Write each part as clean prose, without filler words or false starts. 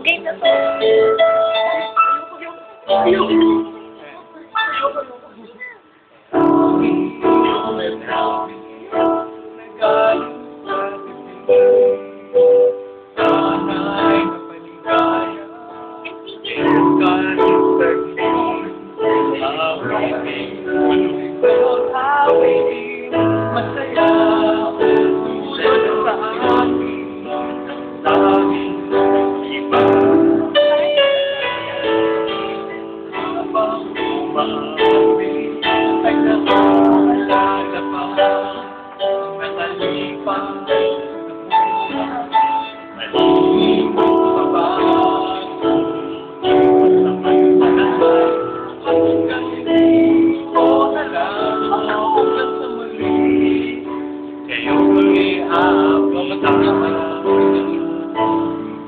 Game na to.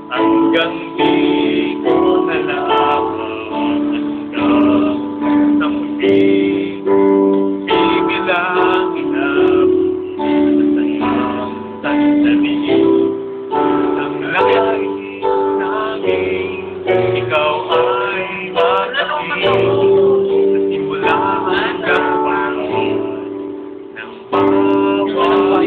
Hanggang di ko nalaman hanggang sa muli, bibilangin na masayang sandali ang langit namin, ikaw ay matamin sa simula hanggang paano ng bawat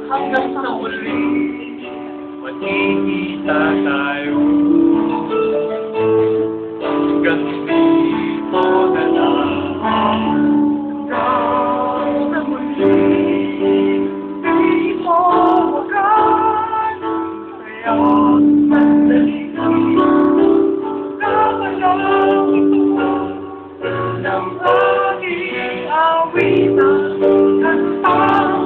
hanggang sa muli, magkikita tayo. Hanggang dito na lang. Hanggang sa muli, di mo wakas. Kaya sandali, nakalang ito ng aking awitan at